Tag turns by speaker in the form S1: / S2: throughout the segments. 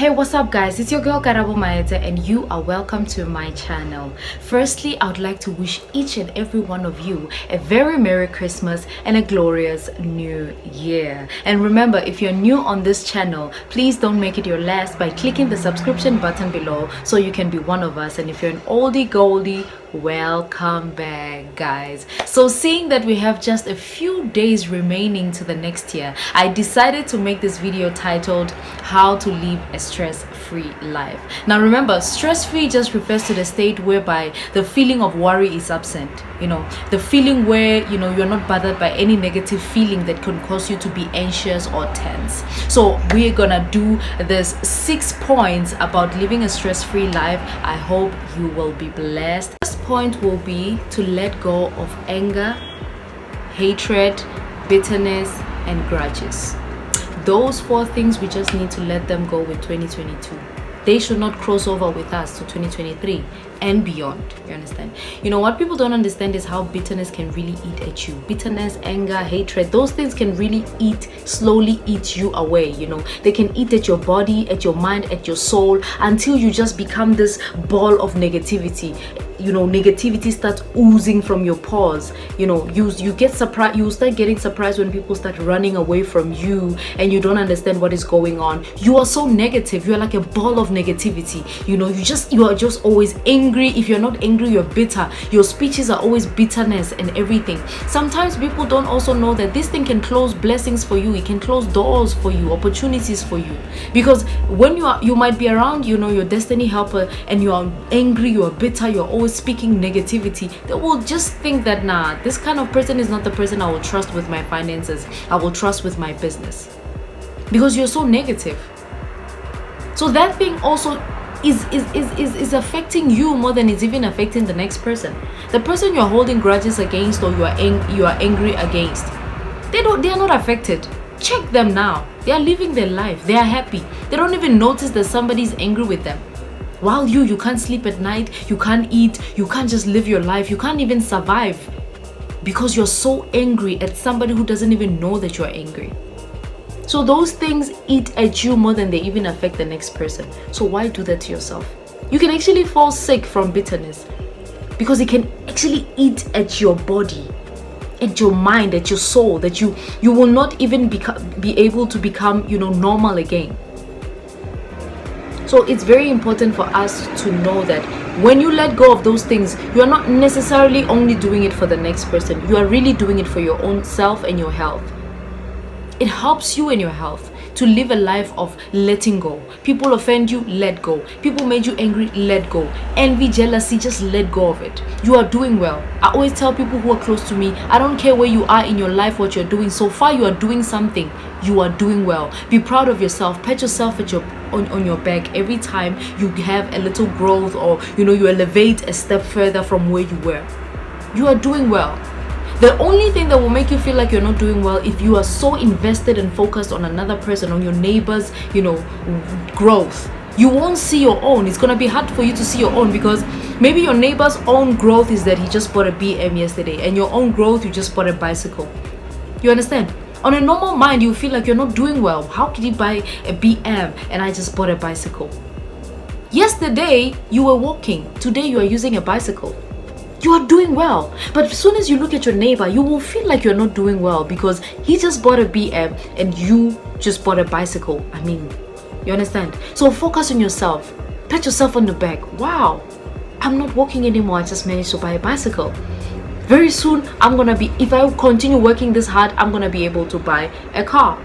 S1: Hey, what's up guys? It's your girl Karabo Maete and you are welcome to my channel. Firstly, I would like to wish each and every one of you a very Merry Christmas and a glorious New Year. And remember, if you're new on this channel, please don't make it your last by clicking the subscription button below so you can be one of us. And if you're an oldie goldie, welcome back guys. So seeing that we have just a few days remaining to the next year, I decided to make this video titled how to live a stress-free life. Now remember, stress-free just refers to the state whereby the feeling of worry is absent, the feeling where you're not bothered by any negative feeling that can cause you to be anxious or tense. So we're gonna do this 6 points about living a stress-free life. I hope you will be blessed. First point will be to let go of anger, hatred, bitterness and grudges. Those 4 things, we just need to let them go with 2022. They should not cross over with us to 2023 and beyond. You understand? What people don't understand is how bitterness can really eat at you. Bitterness, anger, hatred, those things can really slowly eat you away. They can eat at your body, at your mind, at your soul, until you just become this ball of negativity. Negativity starts oozing from your pores. You get surprised. You start getting surprised when people start running away from you and you don't understand what is going on. You are so negative. You are like a ball of negativity. You are just always angry. If you're not angry, you're bitter. Your speeches are always bitterness and everything. Sometimes people don't also know that this thing can close blessings for you. It can close doors for you, opportunities for you. Because when you might be around, your destiny helper, and you are angry, you are bitter, you're always speaking negativity, they will just think that this kind of person is not the person I will trust with my finances, I will trust with my business, because you're so negative. So that thing also is affecting you more than it's even affecting the next person. The person you're holding grudges against or you are angry against, they are not affected. Check them now. They are living their life. They are happy. They don't even notice that somebody's angry with them. While you can't sleep at night, you can't eat, you can't just live your life, you can't even survive because you're so angry at somebody who doesn't even know that you're angry. So those things eat at you more than they even affect the next person. So why do that to yourself? You can actually fall sick from bitterness because it can actually eat at your body, at your mind, at your soul, that you will not even be able to become normal again. So it's very important for us to know that when you let go of those things, you are not necessarily only doing it for the next person. You are really doing it for your own self and your health. It helps you and your health to live a life of letting go. People offend you, let go. People made you angry, let go. Envy, jealousy, just let go of it. You are doing well. I always tell people who are close to me, I don't care where you are in your life, what you're doing. So far you are doing something. You are doing well. Be proud of yourself. Pat yourself on your back every time you have a little growth, or you elevate a step further from where you were. You are doing well. The only thing that will make you feel like you're not doing well, if you are so invested and focused on another person, on your neighbor's growth, you won't see your own. It's gonna be hard for you to see your own, because maybe your neighbor's own growth is that he just bought a BM yesterday, and your own growth, you just bought a bicycle. You understand? On a normal mind, you feel like you're not doing well. How could you buy a BM and I just bought a bicycle? Yesterday you were walking, today you are using a bicycle. You are doing well. But as soon as you look at your neighbor, you will feel like you're not doing well because he just bought a BM and you just bought a bicycle. You understand? So focus on yourself. Pat yourself on the back. Wow, I'm not walking anymore. I just managed to buy a bicycle. Very soon, if I continue working this hard, I'm gonna be able to buy a car.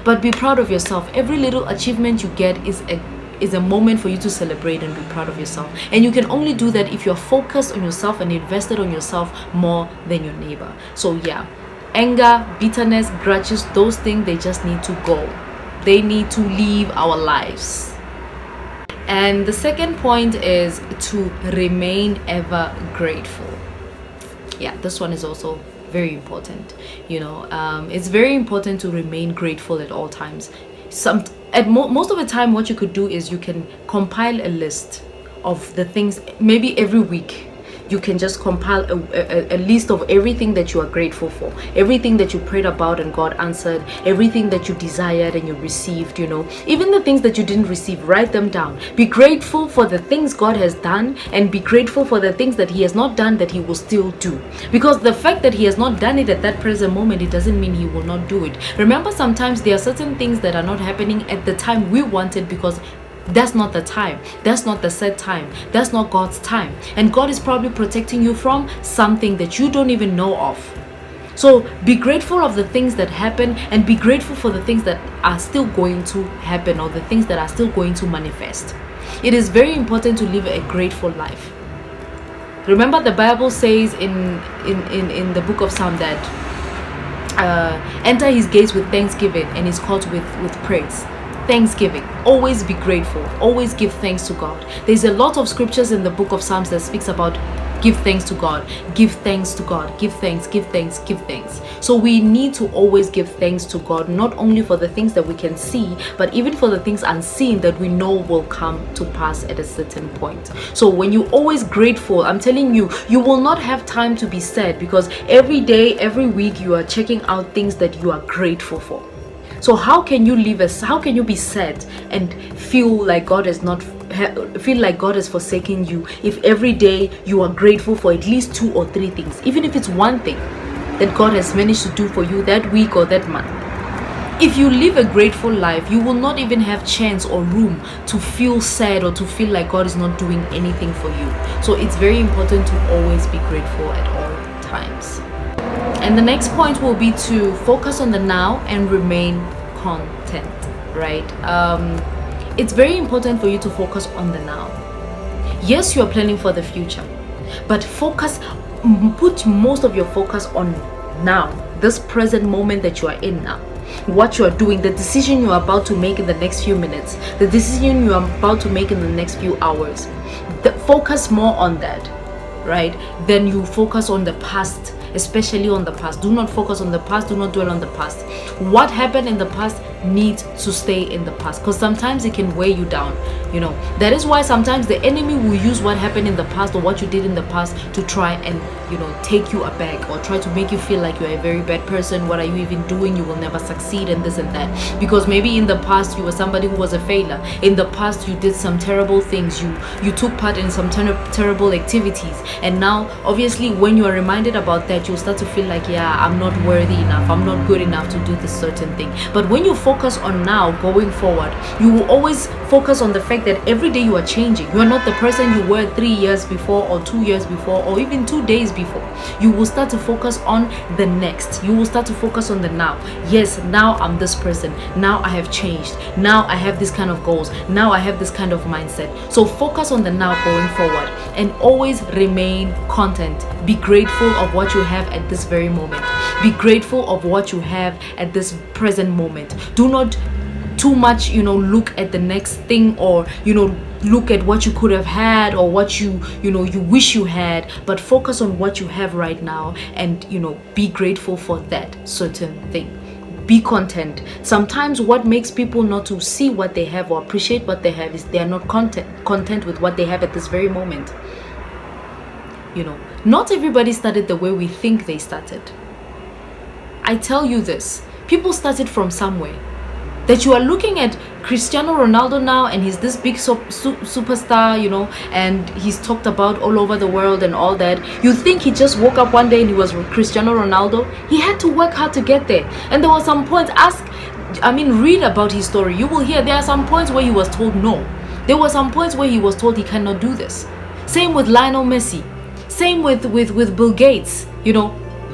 S1: But be proud of yourself. Every little achievement you get is a moment for you to celebrate and be proud of yourself. And you can only do that if you're focused on yourself and invested on yourself more than your neighbor. So yeah, anger, bitterness, grudges, those things, they just need to go. They need to leave our lives. And the second point is to remain ever grateful. Yeah, this one is also very important. It's very important to remain grateful at all times. Most of the time, what you could do is you can compile a list of the things, maybe every week. you can just compile a list of everything that you are grateful for, everything that you prayed about and God answered, everything that you desired and you received, even the things that you didn't receive. Write them down. Be grateful for the things God has done, and be grateful for the things that He has not done that He will still do. Because the fact that He has not done it at that present moment, it doesn't mean He will not do it. Remember, sometimes there are certain things that are not happening at the time we want it, because that's not the time, that's not the set time, that's not God's time, and God is probably protecting you from something that you don't even know of. So be grateful of the things that happen, and be grateful for the things that are still going to happen, or the things that are still going to manifest. It is very important to live a grateful life. Remember, the Bible says in the book of Psalm that enter His gates with thanksgiving and His courts with praise. Thanksgiving. Always be grateful. Always give thanks to God. There's a lot of scriptures in the book of Psalms that speaks about give thanks to God, give thanks to God, give thanks, give thanks, give thanks. So we need to always give thanks to God, not only for the things that we can see, but even for the things unseen that we know will come to pass at a certain point. So when you're always grateful, I'm telling you, you will not have time to be sad, because every day, every week, you are checking out things that you are grateful for. So how can you be sad and feel like God has forsaken you, if every day you are grateful for at least 2 or 3 things, even if it's one thing that God has managed to do for you that week or that month? If you live a grateful life, you will not even have chance or room to feel sad or to feel like God is not doing anything for you. So it's very important to always be grateful at all times. And the next point will be to focus on the now and remain content, right? It's very important for you to focus on the now. Yes, you're planning for the future, but put most of your focus on now, this present moment that you are in now. What you are doing, the decision you are about to make in the next few minutes, the decision you are about to make in the next few hours. Focus more on that, right? Then you focus on the past, especially on the past. Do not focus on the past. Do not dwell on the past. What happened in the past needs to stay in the past, because sometimes it can weigh you down. That is why sometimes the enemy will use what happened in the past or what you did in the past to try and take you aback, or try to make you feel like you're a very bad person. What are you even doing? You will never succeed, and this and that. Because maybe in the past you were somebody who was a failure. In the past you did some terrible things. You took part in some terrible activities, and now obviously when you are reminded about that, you'll start to feel like, yeah, I'm not worthy enough, I'm not good enough to do this certain thing. But when you focus on now, going forward, you will always focus on the fact that every day you are changing. You are not the person you were 3 years before, or 2 years before, or even 2 days before. You will start to focus on the next. You will start to focus on the now. Yes, now I'm this person. Now I have changed. Now I have this kind of goals. Now I have this kind of mindset. So focus on the now going forward, and always remain content. Be grateful of what you have at this very moment. Be grateful of what you have at this present moment. Do not too much look at the next thing, or look at what you could have had, or what you wish you had, but focus on what you have right now, and be grateful for that certain thing. Be content. Sometimes what makes people not to see what they have or appreciate what they have is they are not content with what they have at this very moment. Not everybody started the way we think they started. I tell you this, people started from somewhere. That you are looking at Cristiano Ronaldo now, and he's this big superstar, and he's talked about all over the world and all that. You think he just woke up one day and he was Cristiano Ronaldo? He had to work hard to get there. And there were some points, read about his story. You will hear there are some points where he was told no. There were some points where he was told he cannot do this. Same with Lionel Messi. Same with Bill Gates,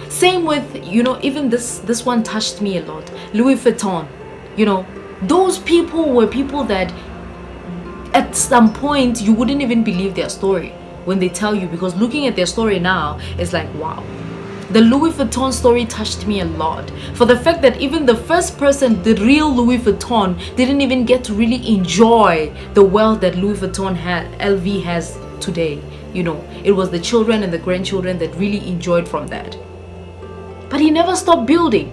S1: Same with, even this one touched me a lot. Louis Vuitton. Those people were people that at some point you wouldn't even believe their story when they tell you, because looking at their story now is like, wow. The Louis Vuitton story touched me a lot, for the fact that even the first person, the real Louis Vuitton, didn't even get to really enjoy the wealth that Louis Vuitton LV has today. It was the children and the grandchildren that really enjoyed from that. But he never stopped building.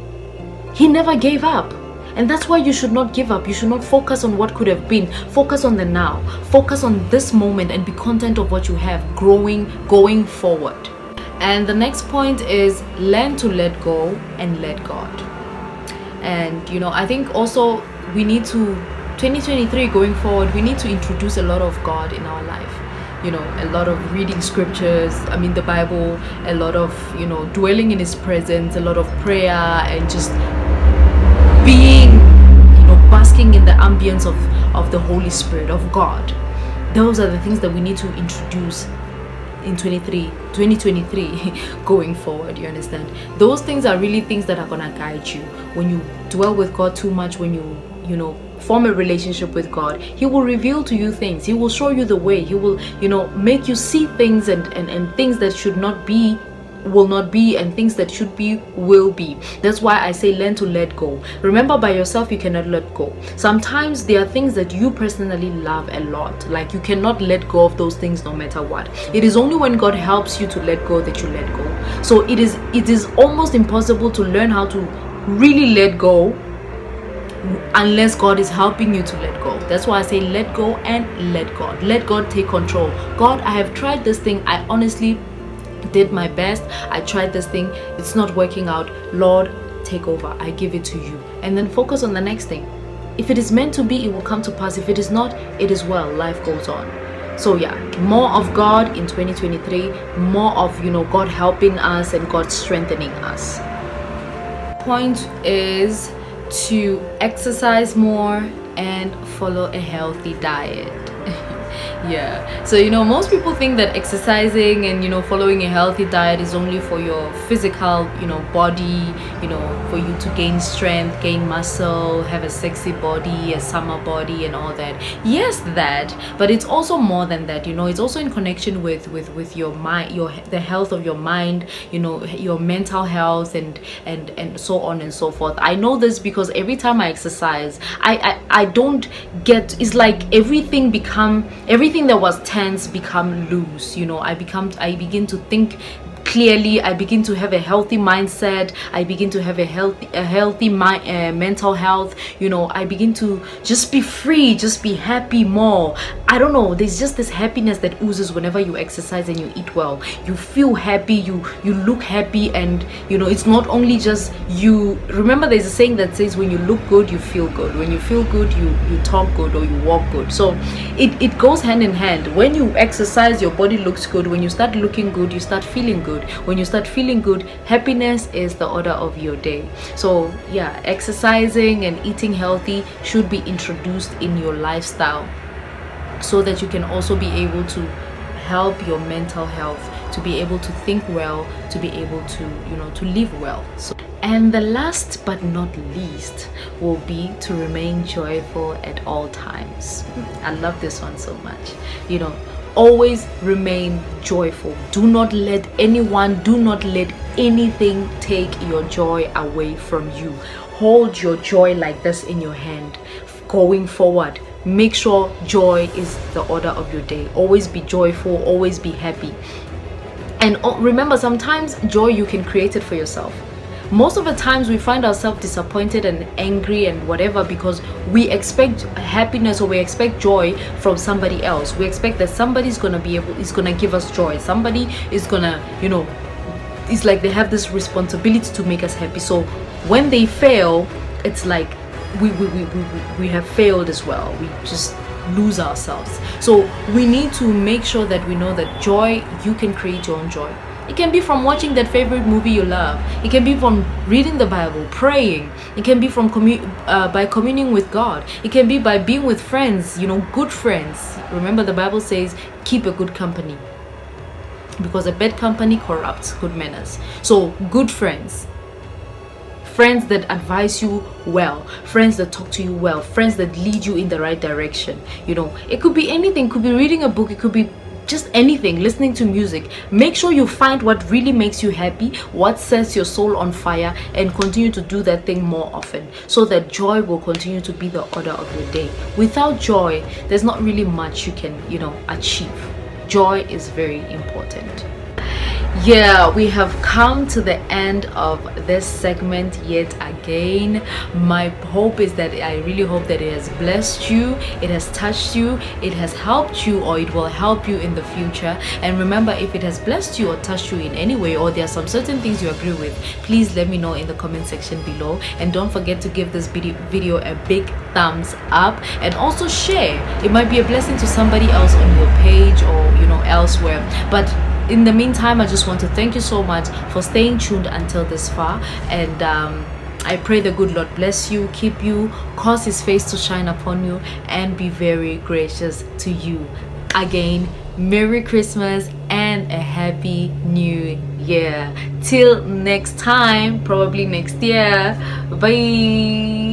S1: He never gave up. And that's why you should not give up. You should not focus on what could have been. Focus on the now. Focus on this moment and be content of what you have, going forward. And the next point is learn to let go and let God. And I think also we need to, 2023 going forward, we need to introduce a lot of God in our life. A lot of reading scriptures, the Bible, a lot of dwelling in his presence, a lot of prayer, and just being basking in the ambience of the Holy Spirit of God. Those are the things that we need to introduce in 2023 going forward. You understand? Those things are really things that are gonna guide you. When you dwell with God too much, when you form a relationship with God, he will reveal to you things. He will show you the way. He will make you see things, and things that should not be will not be, and things that should be will be. That's why I say learn to let go. Remember, by yourself you cannot let go. Sometimes there are things that you personally love a lot, like you cannot let go of those things no matter what. It is only when God helps you to let go that you let go. So it is almost impossible to learn how to really let go unless God is helping you to let go. That's why I say let go and let God. Let God take control. God, I have tried this thing. I honestly did my best. I tried this thing. It's not working out. Lord, take over. I give it to you. And then focus on the next thing. If it is meant to be, it will come to pass. If it is not, it is well. Life goes on. So yeah, more of God in 2023. More of, God helping us and God strengthening us. Point is to exercise more and follow a healthy diet. Yeah, so most people think that exercising and following a healthy diet is only for your physical body, for you to gain strength, gain muscle, have a sexy body, a summer body, and all that. Yes, that, but it's also more than that. It's also in connection with your mind, the health of your mind, your mental health, and so on and so forth. I know this because every time I exercise, I don't get, it's like everything that was tense become loose. I begin to think clearly. I begin to have a healthy mindset. I begin to have a healthy mental health. I begin to just be free, just be happy more. I don't know, there's just this happiness that oozes whenever you exercise and you eat well. You feel happy, you look happy, and it's not only just you. Remember, there's a saying that says when you look good, you feel good. When you feel good, you talk good or you walk good. So it goes hand in hand. When you exercise, your body looks good. When you start looking good, you start feeling good. When you start feeling good, happiness is the order of your day. So yeah, exercising and eating healthy should be introduced in your lifestyle, so that you can also be able to help your mental health, to be able to think well, to be able to live well. So, and the last but not least will be to remain joyful at all times. I love this one so much. Always remain joyful. Do not let anything take your joy away from you. Hold your joy like this in your hand going forward. Make sure joy is the order of your day. Always be joyful, always be happy. And remember, sometimes joy, you can create it for yourself. Most of the times we find ourselves disappointed and angry and whatever because we expect happiness or we expect joy from somebody else. We expect that somebody's gonna give us joy. Somebody is gonna, it's like they have this responsibility to make us happy. So when they fail, it's like we have failed as well. We just lose ourselves. So we need to make sure that we know that joy, you can create your own joy. It can be from watching that favorite movie you love. It can be from reading the Bible, praying. It can be from by communing with God. It can be by being with friends, good friends. Remember, the Bible says, keep a good company, because a bad company corrupts good manners. So good friends that advise you well, friends that talk to you well, friends that lead you in the right direction. It could be anything. It could be reading a book. It could be just anything, listening to music. Make sure you find what really makes you happy, what sets your soul on fire, and continue to do that thing more often, so that joy will continue to be the order of your day. Without joy, there's not really much you can achieve. Joy is very important. Yeah, we have come to the end of this segment yet again. My hope is that I really hope that it has blessed you, it has touched you, it has helped you, or it will help you in the future. And remember, if it has blessed you or touched you in any way, or there are some certain things you agree with, please let me know in the comment section below. And don't forget to give this video a big thumbs up, and also share. It might be a blessing to somebody else on your page, or elsewhere. But in the meantime, I just want to thank you so much for staying tuned until this far, and I pray the good Lord bless you, keep you, cause his face to shine upon you, and be very gracious to you. Again, Merry Christmas and a Happy New Year. Till next time, probably next year. Bye.